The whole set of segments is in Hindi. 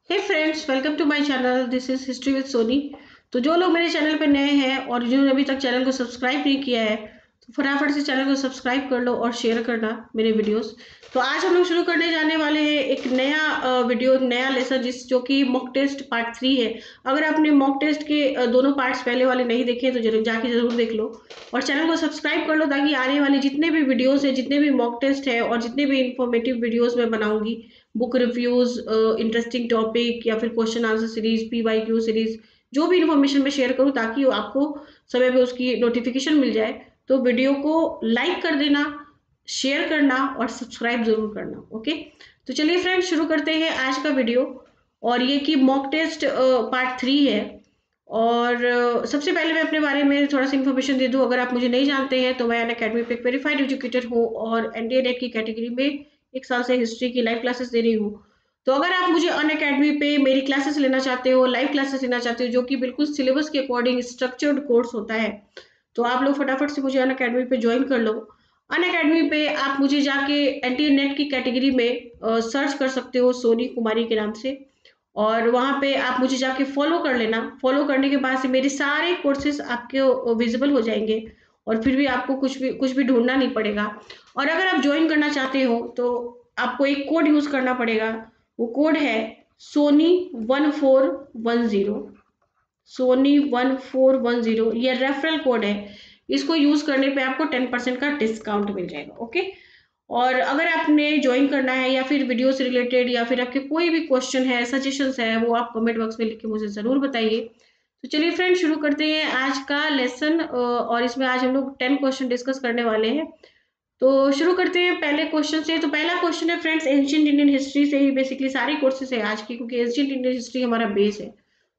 Hey friends, welcome to my channel. This is history with Soni. तो जो लोग मेरे चैनल पे नए हैं और जिन्होंने अभी तक चैनल को सब्सक्राइब नहीं किया है, तो फटाफट से चैनल को सब्सक्राइब कर लो और शेयर करना मेरे वीडियोस। तो आज हम लोग शुरू करने जाने वाले हैं एक नया वीडियो, एक नया लेसन जो कि मॉक टेस्ट पार्ट 3 है। अगर आपने मॉक टेस्ट के दोनों पार्ट्स पहले वाले नहीं देखे तो जरूर देख लो और चैनल को सब्सक्राइब कर लो, ताकि आने वाले जितने भी वीडियोस है, जितने भी मॉक टेस्ट है और जितने भी इंफॉर्मेटिव वीडियोस मैं बनाऊंगी, बुक रिव्यूज, इंटरेस्टिंग टॉपिक या फिर question answer series, PYQ series, जो भी इन्फॉर्मेशन मैं शेयर करूँ, ताकि आपको समय पे उसकी नोटिफिकेशन मिल जाए। तो वीडियो को लाइक कर देना, शेयर करना और सब्सक्राइब जरूर करना। ओके, तो चलिए फ्रेंड्स, शुरू करते हैं आज का वीडियो। और ये कि मॉक टेस्ट पार्ट 3 है। और सबसे पहले मैं अपने बारे में थोड़ा सा इन्फॉर्मेशन दे दूं। अगर आप मुझे नहीं जानते हैं तो मैं अनअकैडमी पे वेरीफाइड एजुकेटर हूँ और NDA नेट की कैटेगरी में 1 साल से हिस्ट्री की लाइव क्लासेस दे रही हूँ। तो अगर आप मुझे अनअकैडमी पे मेरी क्लासेस लेना चाहते हो, लाइव क्लासेस लेना चाहते हो, जो कि बिल्कुल सिलेबस के अकॉर्डिंग स्ट्रक्चर्ड कोर्स होता है, तो आप लोग फटाफट से मुझे अनअकैडमी पे ज्वाइन कर लो। अनअकैडमी पे आप मुझे जाके NDA नेट की कैटेगरी में सर्च कर सकते हो सोनी कुमारी के नाम से, और वहां पे आप मुझे जाके फॉलो कर लेना। फॉलो करने के बाद से मेरे सारे कोर्सेज आपके विजिबल हो जाएंगे और फिर भी आपको कुछ भी ढूंढना नहीं पड़ेगा। और अगर आप ज्वाइन करना चाहते हो तो आपको एक कोड यूज करना पड़ेगा। वो कोड है सोनी1410। सोनी1410 ये रेफरल कोड है। इसको यूज करने पे आपको 10% का डिस्काउंट मिल जाएगा। ओके, और अगर आपने ज्वाइन करना है या फिर वीडियो से रिलेटेड या फिर आपके कोई भी क्वेश्चन है, सजेशंस है, वो आप कमेंट बॉक्स में लिख के मुझे जरूर बताइए। तो चलिए फ्रेंड, शुरू करते हैं आज का लेसन। और इसमें आज हम लोग 10 क्वेश्चन डिस्कस करने वाले हैं। तो शुरू करते हैं पहले क्वेश्चन से। तो पहला क्वेश्चन है फ्रेंड्स, एंशिएंट इंडियन हिस्ट्री से ही बेसिकली सारे कोर्सेज है आज की, क्योंकि एंशिएंट इंडियन हिस्ट्री हमारा बेस है।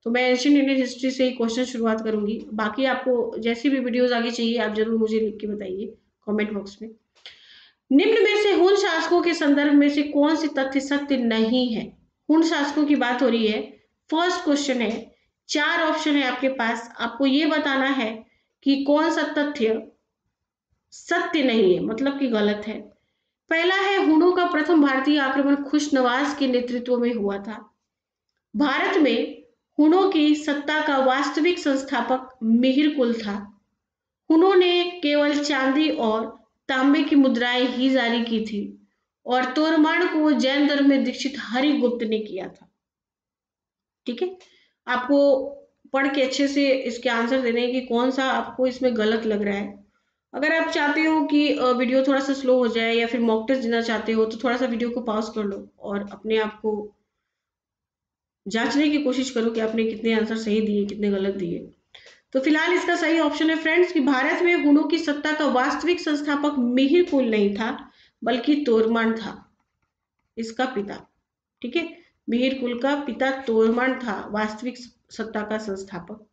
तो मैं एंशिएंट इंडियन हिस्ट्री से ही क्वेश्चन शुरुआत करूंगी। बाकी आपको जैसी भी वीडियोस आगे चाहिए आप जरूर मुझे लिख के बताइए कमेंट बॉक्स में। निम्न में से हुन शासकों के संदर्भ में से कौन सी तथ्य सत्य नहीं है? हुन शासकों की बात हो रही है। फर्स्ट क्वेश्चन है, 4 ऑप्शन है आपके पास, आपको ये बताना है कि कौन सा तथ्य सत्य नहीं है, मतलब कि गलत है। पहला है, हुनों का प्रथम भारतीय आक्रमण खुशनवाज के नेतृत्व में हुआ था। भारत में हुनों की सत्ता का वास्तविक संस्थापक मिहिर कुल था। हुनों ने केवल चांदी और तांबे की मुद्राएं ही जारी की थी और तोरमाण को जैन धर्म में दीक्षित हरिगुप्त ने किया था। ठीक है, आपको पढ़ के अच्छे से इसके आंसर देने हैं कि कौन सा आपको इसमें गलत लग रहा है। अगर आप चाहते हो कि वीडियो थोड़ा सा स्लो हो जाए या फिर मॉक टेस्ट देना चाहते हो, तो थोड़ा सा वीडियो को पॉज कर लो और अपने आप को जांचने की कोशिश करो कि आपने कितने आंसर सही दिए, कितने गलत दिए। तो फिलहाल इसका सही ऑप्शन है फ्रेंड्स कि भारत में हुनों की सत्ता का वास्तविक संस्थापक मिहिर कुल नहीं था, बल्कि तोरमान था, इसका पिता। ठीक है, मिहिर कुल का पिता तोरमान था वास्तविक सत्ता का संस्थापक।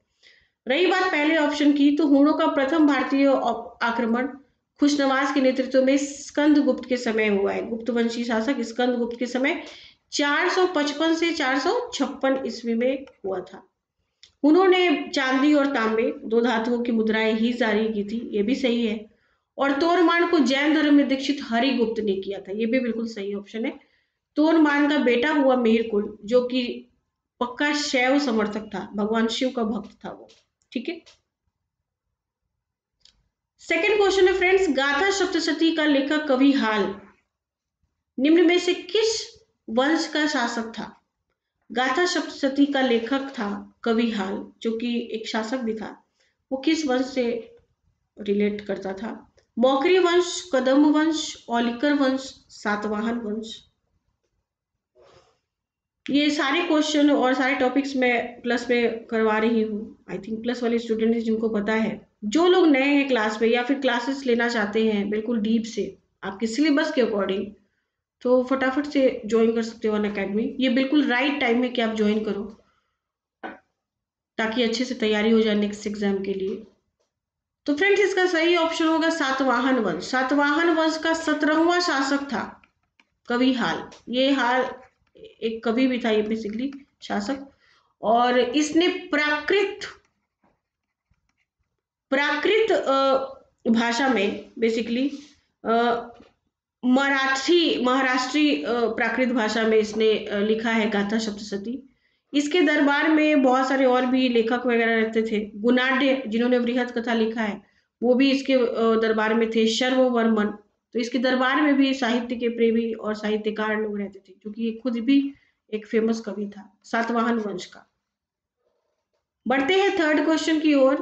रही बात पहले ऑप्शन की, तो हुनों का प्रथम भारतीय आक्रमण खुशनवाज के नेतृत्व में स्कंदगुप्त के समय हुआ है। गुप्त वंशी शासक स्कंदगुप्त के समय 455 से 456 ईस्वी में हुआ था। उन्होंने चांदी और तांबे, दो धातुओं की मुद्राएं ही जारी की थी, ये भी सही है। और तोरमान को जैन धर्म में दीक्षित हरिगुप्त ने किया था, ये भी बिल्कुल सही ऑप्शन है। तोरमान का बेटा हुआ मिहिरकुल, जो कि पक्का शैव समर्थक था, भगवान शिव का भक्त था वो। ठीक है, सेकेंड क्वेश्चन है फ्रेंड्स, गाथा सप्तशती का लेखक कवि हाल निम्न में से किस वंश का शासक था? गाथा सप्तशती का लेखक था कवि हाल, जो कि एक शासक भी था। वो किस वंश से रिलेट करता था? मौखरी वंश, कदम्ब वंश, औलिकर वंश, सातवाहन वंश। ये सारे क्वेश्चन और सारे टॉपिक्स मैं प्लस में करवा रही हूँ। आई थिंक प्लस वाले स्टूडेंट जिनको पता है। जो लोग नए हैं क्लास में या फिर क्लासेस लेना चाहते हैं बिल्कुल डीप से आपके सिलेबस के अकॉर्डिंग, तो फटाफट से ज्वाइन कर सकते हो अनअकैडमी। ये बिल्कुल राइट टाइम है कि आप ज्वाइन करो, ताकि अच्छे से तैयारी हो जाए नेक्स्ट एग्जाम के लिए। तो फ्रेंड्स, इसका सही ऑप्शन होगा सातवाहन वंश। सातवाहन वंश का 17वां शासक था कवि हाल। ये हाल एक कवि भी था, ये बेसिकली शासक। और इसने प्राकृत प्राकृत भाषा में बेसिकली महाराष्ट्री प्राकृत भाषा में इसने लिखा है गाथा सप्तशती। इसके दरबार में बहुत सारे और भी लेखक वगैरह रहते थे। गुणाढ्य जिन्होंने बृहद कथा लिखा है वो भी इसके दरबार में थे। शर्ववर्मन, तो इसके दरबार में भी साहित्य के प्रेमी और साहित्यकार लोग रहते थे, क्योंकि ये खुद भी एक फेमस कवि था सातवाहन वंश का। बढ़ते हैं थर्ड क्वेश्चन की ओर।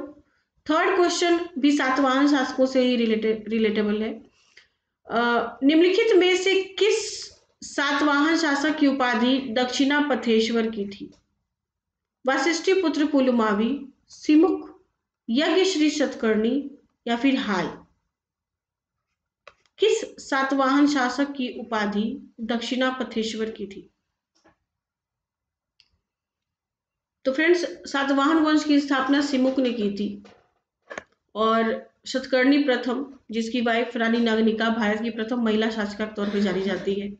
थर्ड क्वेश्चन भी सातवाहन शासकों से ही रिलेटेबल है। निम्नलिखित में से किस सातवाहन शासक की उपाधि दक्षिणापथेश्वर की थी? वशिष्ठी पुत्र पुलुमावी, सिमुक, यज्ञश्री शतकर्णी या फिर हाल? किस सातवाहन शासक की उपाधि दक्षिणापथेश्वर की थी? तो फ्रेंड्स, सातवाहन वंश की स्थापना सिमुक ने की थी, और शतकर्णी प्रथम, जिसकी वाइफ रानी नगनिका भारत की प्रथम महिला शासिका के तौर पर जानी जाती है,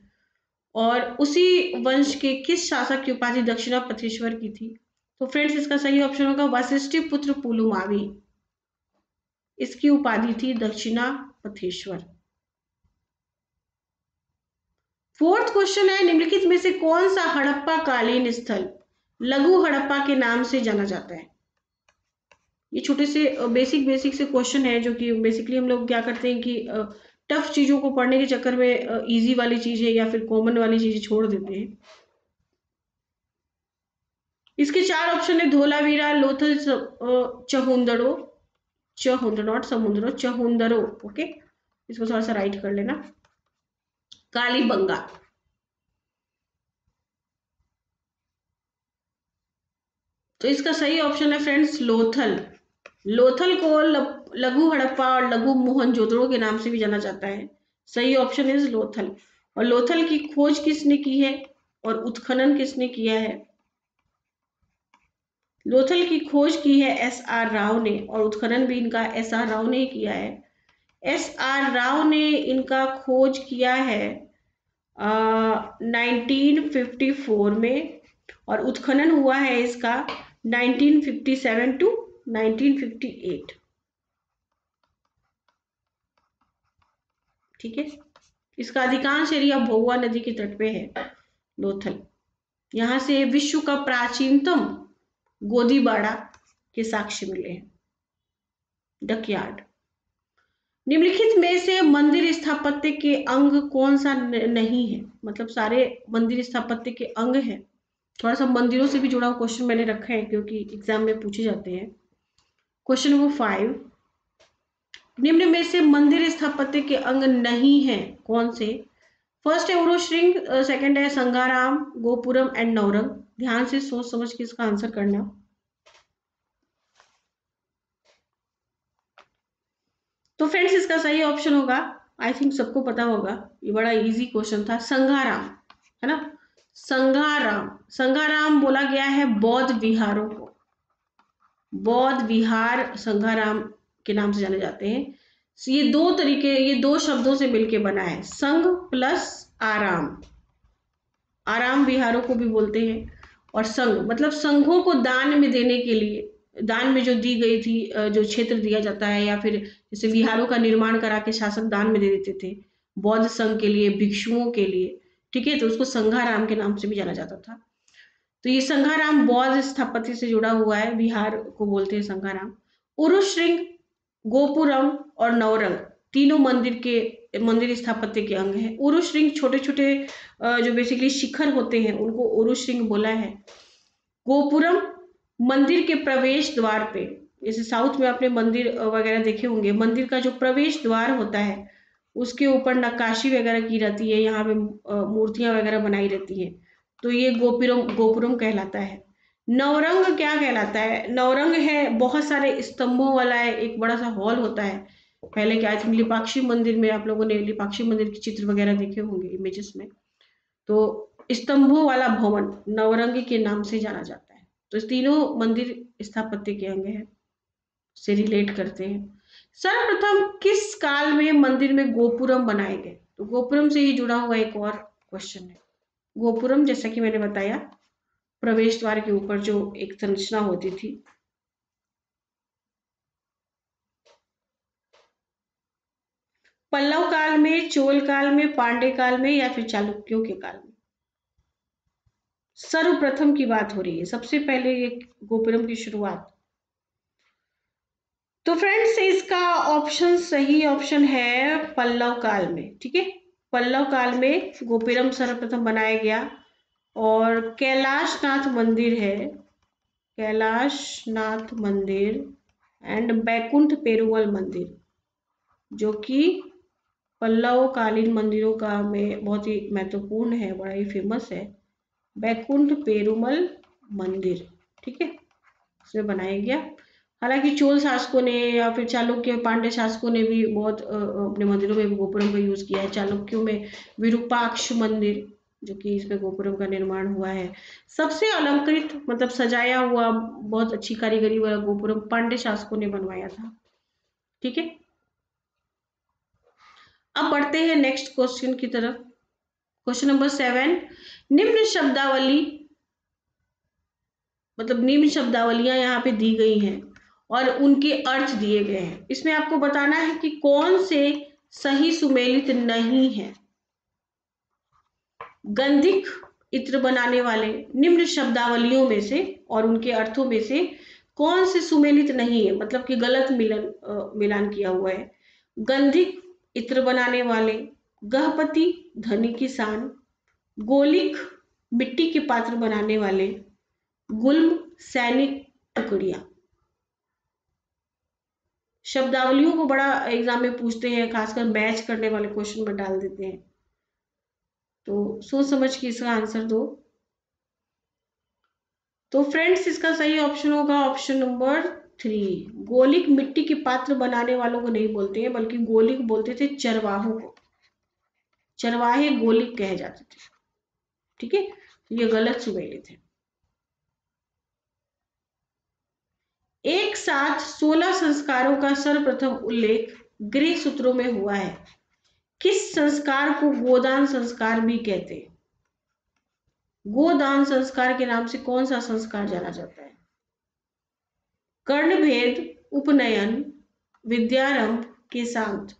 और उसी वंश के किस शासक की उपाधि दक्षिणापथेश्वर की थी? तो फ्रेंड्स, इसका सही ऑप्शन होगा वशिष्ठी पुत्र पुलुमावी। इसकी उपाधि थी दक्षिणापथेश्वर। फोर्थ क्वेश्चन है, निम्नलिखित में से कौन सा हड़प्पा कालीन स्थल लघु हड़प्पा के नाम से जाना जाता है? ये छोटे से बेसिक से क्वेश्चन है, जो कि बेसिकली हम लोग क्या करते हैं कि टफ चीजों को पढ़ने के चक्कर में इजी वाली चीजें या फिर कॉमन वाली चीजें छोड़ देते हैं। इसके चार ऑप्शन है, धोलावीरा, लोथल, चहुंदड़ो, नॉट समुद्रो, चहुंदरो। ओके, इसको थोड़ा सा राइट कर लेना। कालीबंगा। तो इसका सही ऑप्शन है फ्रेंड्स लोथल। लोथल को लघु हड़प्पा और लघु मोहनजोदड़ो के नाम से भी जाना जाता है। सही ऑप्शन इज लोथल। और लोथल की खोज किसने की है और उत्खनन किसने किया है? लोथल की खोज की है एस.आर. राव ने, और उत्खनन भी इनका एस.आर. राव ने किया है। एस.आर. राव ने इनका खोज किया है 1954 में, और उत्खनन हुआ है इसका 1957 टू 1958। ठीक है, इसका अधिकांश एरिया भोगवा नदी के तट पे है लोथल। यहां से विश्व का प्राचीनतम गोदीबाड़ा के साक्ष्य मिले हैं, डकयार्ड। निम्नलिखित में से मंदिर स्थापत्य के अंग कौन सा नहीं है? मतलब सारे मंदिर स्थापत्य के अंग हैं। थोड़ा सा मंदिरों से भी जुड़ा हुआ क्वेश्चन मैंने रखा है, क्योंकि एग्जाम में पूछे जाते हैं। क्वेश्चन नंबर 5, निम्न में से मंदिर स्थापत्य के अंग नहीं है कौन से? फर्स्ट है उरुश्रृंग, सेकंड है संगाराम, गोपुरम एंड नवरंग। ध्यान से सोच समझ के इसका आंसर करना। तो फ्रेंड्स, इसका सही ऑप्शन होगा, आई थिंक सबको पता होगा, ये बड़ा इजी क्वेश्चन था, संगाराम, है ना। संगाराम बोला गया है बौद्ध विहारों को। बौद्ध विहार संगाराम के नाम से जाने जाते हैं। ये दो शब्दों से मिलके बना है, संघ प्लस आराम। आराम विहारों को भी बोलते हैं, और संघ मतलब संघों को दान में देने के लिए, दान में जो दी गई थी, जो क्षेत्र दिया जाता है, या फिर जैसे विहारों का निर्माण करा के शासक दान में दे देते थे बौद्ध संघ के लिए, भिक्षुओं के लिए। ठीक है, तो उसको संघाराम के नाम से भी जाना जाता था। तो ये संघाराम बौद्ध स्थापत्य से जुड़ा हुआ है, विहार को बोलते हैं संघाराम। उरुश्रृंग, गोपुरम और नवरंग तीनों मंदिर स्थापत्य के अंग हैं। उरुश्रृंग छोटे छोटे जो बेसिकली शिखर होते हैं उनको उरुश्रृंग बोला है। गोपुरम मंदिर के प्रवेश द्वार पे, जैसे साउथ में आपने मंदिर वगैरह देखे होंगे, मंदिर का जो प्रवेश द्वार होता है उसके ऊपर नक्काशी वगैरह की रहती है, यहाँ पे मूर्तियां वगैरह बनाई रहती हैं, तो ये गोपुरम कहलाता है। नवरंग क्या कहलाता है? नवरंग है बहुत सारे स्तंभों वाला है, एक बड़ा सा हॉल होता है। पहले क्या थी, लिपाक्षी मंदिर में आप लोगों ने लिपाक्षी मंदिर के चित्र वगैरह देखे होंगे इमेजेस में, तो स्तंभों वाला भवन नवरंग के नाम से जाना जाता है। तो इस तीनों मंदिर स्थापत्य के अंग है, से रिलेट करते हैं। सर्वप्रथम किस काल में मंदिर में गोपुरम बनाए गए? तो गोपुरम से ही जुड़ा हुआ एक और क्वेश्चन है। गोपुरम जैसा कि मैंने बताया, प्रवेश द्वार के ऊपर जो एक संरचना होती थी। पल्लव काल में, चोल काल में, पांडे काल में, या फिर चालुक्यों के काल में? सर्वप्रथम की बात हो रही है, सबसे पहले ये गोपुरम की शुरुआत। तो फ्रेंड्स इसका ऑप्शन, सही ऑप्शन है पल्लव काल में। ठीक है, पल्लव काल में गोपुरम सर्वप्रथम बनाया गया। और कैलाशनाथ मंदिर है, कैलाशनाथ मंदिर एंड बैकुंठ पेरुमल मंदिर, जो कि पल्लव कालीन मंदिरों का में बहुत ही महत्वपूर्ण है, बड़ा ही फेमस है, बैकुंठ पेरुमल मंदिर। ठीक है, उसमें बनाया गया। हालांकि चोल शासकों ने या फिर चालुक्य पांड्य शासकों ने भी बहुत अपने मंदिरों में गोपुरम का यूज किया है। चालुक्यों में विरूपाक्ष मंदिर, जो कि इसमें गोपुरम का निर्माण हुआ है। सबसे अलंकृत मतलब सजाया हुआ बहुत अच्छी कारीगरी वाला गोपुरम पांड्य शासकों ने बनवाया था। ठीक है, अब बढ़ते हैं नेक्स्ट क्वेश्चन की तरफ। क्वेश्चन नंबर 7, निम्न शब्दावली मतलब निम्न शब्दावलियां यहाँ पे दी गई हैं और उनके अर्थ दिए गए हैं। इसमें आपको बताना है कि कौन से सही सुमेलित नहीं है। गंधिक इत्र बनाने वाले निम्न शब्दावलियों में से और उनके अर्थों में से कौन से सुमेलित नहीं है, मतलब कि गलत मिलान किया हुआ है। गंधिक इत्र बनाने वाले, गहपति धनी किसान, गोलिक मिट्टी के पात्र बनाने वाले, गुल्म सैनिक टुकड़ियां। शब्दावलियों को बड़ा एग्जाम में पूछते हैं, खासकर मैच करने वाले क्वेश्चन में डाल देते हैं, तो सोच समझ के इसका आंसर दो। तो फ्रेंड्स इसका सही ऑप्शन होगा ऑप्शन नंबर 3। गोलिक मिट्टी के पात्र बनाने वालों को नहीं बोलते हैं, बल्कि गोलिक बोलते थे चरवाहों को। चरवाहे गोलिक कहे जाते थे। ठीक है, तो ये गलत सुमेलित है। एक साथ 16 संस्कारों का सर्वप्रथम उल्लेख गृह सूत्रों में हुआ है। किस संस्कार को गोदान संस्कार भी कहते हैं? गोदान संस्कार के नाम से कौन सा संस्कार जाना जाता है? कर्णभेद, उपनयन, विद्यारंभ, केशांत।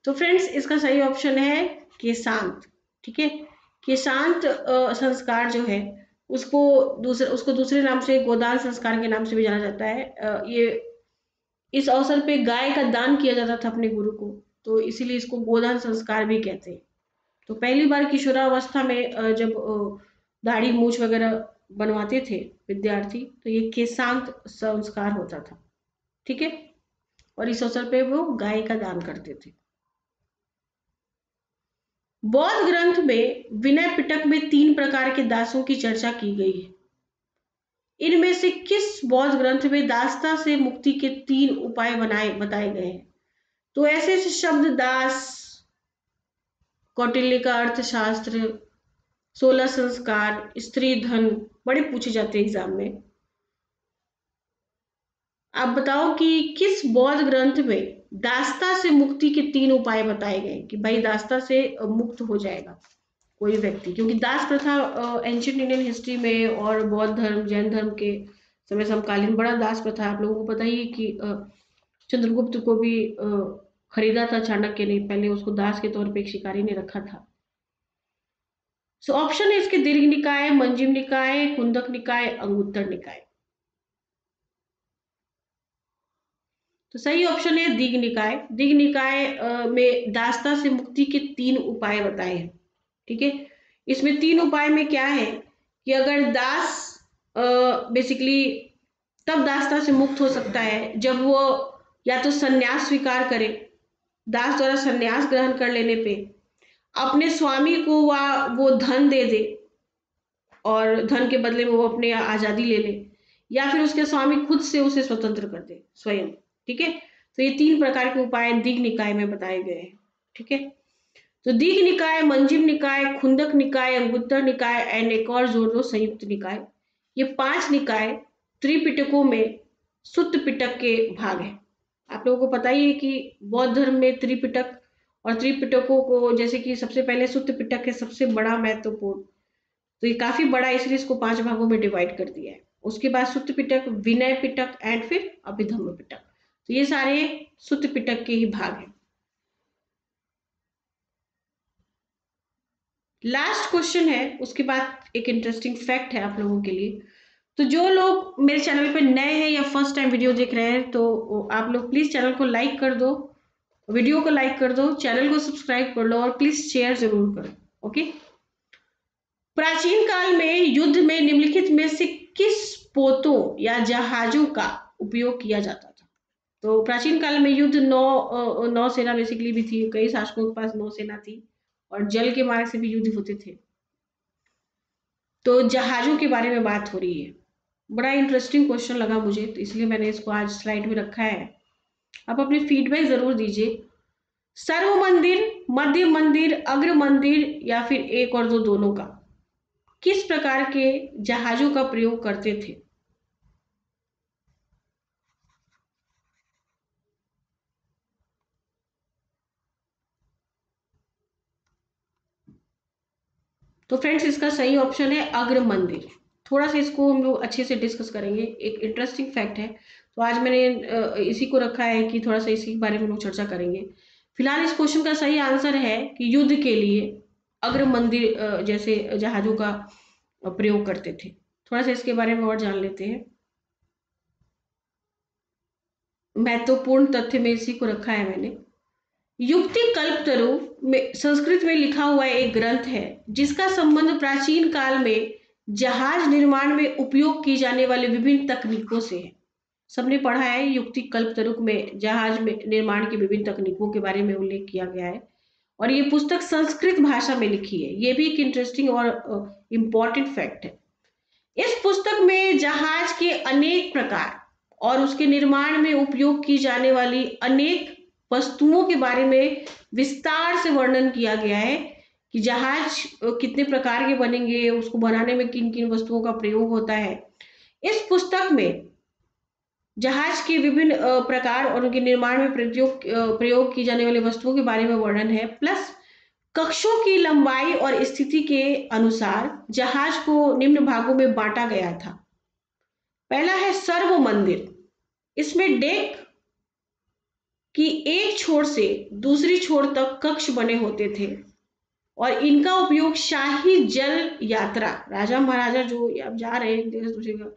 तो फ्रेंड्स इसका सही ऑप्शन है केशांत। ठीक है, केशांत संस्कार जो है उसको दूसरे नाम से गोदान संस्कार के नाम से भी जाना जाता है। ये इस अवसर पे गाय का दान किया जाता था अपने गुरु को, तो इसीलिए इसको गोदान संस्कार भी कहते हैं। तो पहली बार किशोरावस्था में जब दाढ़ी मूछ वगैरह बनवाते थे विद्यार्थी, तो ये केशांत संस्कार होता था। ठीक है, और इस अवसर पे वो गाय का दान करते थे। बौद्ध ग्रंथ में विनय पिटक में 3 प्रकार के दासों की चर्चा की गई है। इनमें से किस बौद्ध ग्रंथ में दासता से मुक्ति के 3 उपाय बताए गए हैं? तो ऐसे शब्द दास, कौटिल्य का अर्थशास्त्र, 16 संस्कार, स्त्री धन बड़े पूछे जाते हैं एग्जाम में। आप बताओ कि किस बौद्ध ग्रंथ में दासता से मुक्ति के 3 उपाय बताए गए कि भाई दासता से मुक्त हो जाएगा कोई व्यक्ति? क्योंकि दास प्रथा एंशिएंट इंडियन हिस्ट्री में और बौद्ध धर्म जैन धर्म के समय समकालीन बड़ा दास प्रथा। आप लोगों को पता ही है कि चंद्रगुप्त को भी खरीदा था चाणक्य ने, पहले उसको दास के तौर पे एक शिकारी ने रखा था। सो ऑप्शन है इसके दीर्घ निकाय, मंजिम निकाय, कुंदक निकाय, अंगुत्तर निकाय। तो सही ऑप्शन है दीघ निकाय। दीघ निकाय में दासता से मुक्ति के 3 उपाय बताए हैं। ठीक है, इसमें 3 उपाय में क्या है कि अगर दास बेसिकली तब दासता से मुक्त हो सकता है जब वो या तो संन्यास स्वीकार करे, दास द्वारा संन्यास ग्रहण कर लेने पे अपने स्वामी को वो धन दे दे और धन के बदले में वो अपने आजादी ले ले, या फिर उसके स्वामी खुद से उसे स्वतंत्र कर दे स्वयं। ठीक है, तो ये 3 प्रकार के उपाय दीघ निकाय में बताए गए हैं। ठीक है, तो दीघ निकाय, मंजिम निकाय, खुंदक निकाय, अंगुत्तर निकाय एंड एक और जोड़ दो संयुक्त निकाय, ये 5 निकाय त्रिपिटकों में सुत्त पिटक के भाग है। आप लोगों को पता ही है कि बौद्ध धर्म में त्रिपिटक और त्रिपिटकों को, जैसे कि सबसे पहले सुत्त पिटक है सबसे बड़ा महत्वपूर्ण, तो ये काफी बड़ा है, इसलिए इसको 5 भागों में डिवाइड कर दिया है। उसके बाद सुत्त पिटक, विनय पिटक एंड फिर अभिधम्म पिटक। तो ये सारे सुत्त पिटक के ही भाग हैं। लास्ट क्वेश्चन है, उसके बाद एक इंटरेस्टिंग फैक्ट है आप लोगों के लिए। तो जो लोग मेरे चैनल पे नए हैं या फर्स्ट टाइम वीडियो देख रहे हैं, तो आप लोग प्लीज चैनल को लाइक कर दो, वीडियो को लाइक कर दो, चैनल को सब्सक्राइब कर लो और प्लीज शेयर जरूर करो। ओके। प्राचीन काल में युद्ध में निम्नलिखित में से किस पोतों या जहाजों का उपयोग किया जाता था? तो प्राचीन काल में युद्ध नौसेना बेसिकली भी थी, कई शासकों के पास नौसेना थी और जल के मार्ग से भी युद्ध होते थे। तो जहाजों के बारे में बात हो रही है। बड़ा इंटरेस्टिंग क्वेश्चन लगा मुझे, तो इसलिए मैंने इसको आज स्लाइड में रखा है। आप अपनी फीडबैक जरूर दीजिए। सर्व मंदिर, मध्य मंदिर, अग्र मंदिर या फिर एक और दो दोनों का किस प्रकार के जहाजों का प्रयोग करते थे? तो फ्रेंड्स, इसका सही ऑप्शन है अग्र मंदिर। थोड़ा सा इसको हम लोग अच्छे से डिस्कस करेंगे, एक इंटरेस्टिंग फैक्ट है। तो आज मैंने इसी को रखा है कि थोड़ा सा इसी के बारे में लोग चर्चा करेंगे। फिलहाल इस क्वेश्चन का सही आंसर है कि युद्ध के लिए अग्र मंदिर जैसे जहाजों का प्रयोग करते थे। थोड़ा सा इसके बारे में और जान लेते हैं। महत्वपूर्ण तथ्य में इसी को रखा है मैंने। युक्ति कल्पतरु में संस्कृत में लिखा हुआ एक ग्रंथ है जिसका संबंध प्राचीन काल में जहाज निर्माण में उपयोग की जाने वाली विभिन्न तकनीकों से है। सबने पढ़ा है युक्ति कल्पतरु में जहाज में निर्माण की विभिन्न तकनीकों के बारे में उल्लेख किया गया है और ये पुस्तक संस्कृत भाषा में लिखी है। ये भी एक इंटरेस्टिंग और इम्पॉर्टेंट फैक्ट है। इस पुस्तक में जहाज के अनेक प्रकार और उसके निर्माण में उपयोग की जाने वाली अनेक वस्तुओं के बारे में विस्तार से वर्णन किया गया है कि जहाज कितने प्रकार के बनेंगे, उसको बनाने में किन किन वस्तुओं का प्रयोग होता है। इस पुस्तक में जहाज के विभिन्न प्रकार और उनके निर्माण में प्रयोग की जाने वाली वस्तुओं के बारे में वर्णन है, प्लस कक्षों की लंबाई और स्थिति के अनुसार जहाज को निम्न भागों में बांटा गया था। पहला है सर्व मंदिर। इसमें डेक की एक छोर से दूसरी छोर तक कक्ष बने होते थे और इनका उपयोग शाही जल यात्रा, राजा महाराजा जो अब जा रहे हैं एक जगह से दूसरी जगह,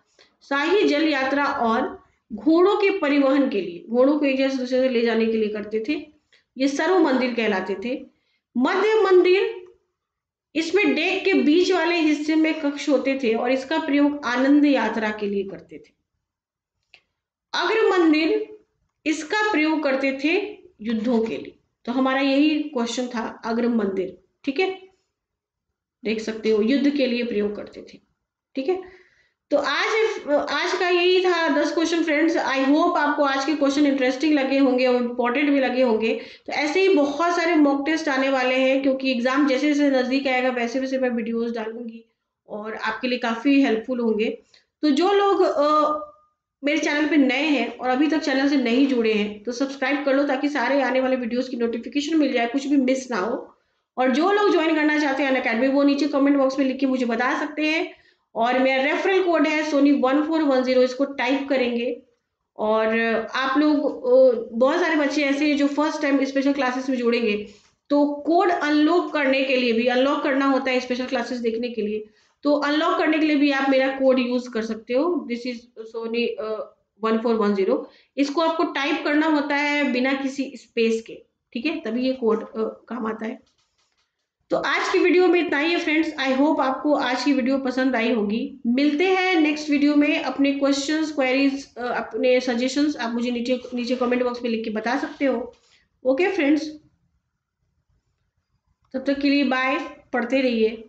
शाही जल यात्रा और घोड़ों के परिवहन के लिए, घोड़ों को एक जगह से दूसरे जगह ले जाने के लिए करते थे। ये सर्व मंदिर कहलाते थे। मध्य मंदिर, इसमें डेक के बीच वाले हिस्से में कक्ष होते थे और इसका प्रयोग आनंद यात्रा के लिए करते थे। अग्र मंदिर, इसका प्रयोग करते थे युद्धों के लिए। तो हमारा यही क्वेश्चन था, अग्र मंदिर। ठीक है, देख सकते हो युद्ध के लिए प्रयोग करते थे। ठीक है, तो आज का यही था 10 क्वेश्चन फ्रेंड्स। आई होप आपको आज के क्वेश्चन इंटरेस्टिंग लगे होंगे और इम्पोर्टेंट भी लगे होंगे। तो ऐसे ही बहुत सारे मॉक टेस्ट आने वाले हैं, क्योंकि एग्जाम जैसे जैसे नजदीक आएगा वैसे वैसे मैं वीडियोस डालूंगी और आपके लिए काफी हेल्पफुल होंगे। तो जो लोग मेरे चैनल पे नए हैं और अभी तक चैनल से नहीं जुड़े हैं तो सब्सक्राइब कर लो, ताकि सारे आने वाले वीडियोस की नोटिफिकेशन मिल जाए, कुछ भी मिस ना हो। और जो लोग ज्वाइन करना चाहते हैं अनअकैडमी, वो नीचे कमेंट बॉक्स में लिख के मुझे बता सकते हैं। और मेरा रेफरल कोड है सोनी1410, इसको टाइप करेंगे। और आप लोग बहुत सारे बच्चे ऐसे हैं जो फर्स्ट टाइम स्पेशल क्लासेस में जुड़ेंगे, तो कोड अनलॉक करने के लिए भी, अनलॉक करना होता है स्पेशल क्लासेस देखने के लिए, तो अनलॉक करने के लिए भी आप मेरा कोड यूज कर सकते हो। This is Soni 1410। इसको आपको टाइप करना होता है बिना किसी स्पेस के, ठीक है, तभी ये कोड काम आता है। तो आज की वीडियो में इतना ही है फ्रेंड्स। आई होप आपको आज की वीडियो पसंद आई होगी। मिलते हैं नेक्स्ट वीडियो में। अपने क्वेश्चंस, क्वेरीज, अपने सजेशंस आप मुझे नीचे नीचे कमेंट बॉक्स में लिख के बता सकते हो। ओके फ्रेंड्स, तब तक के लिए बाय, पढ़ते रहिए।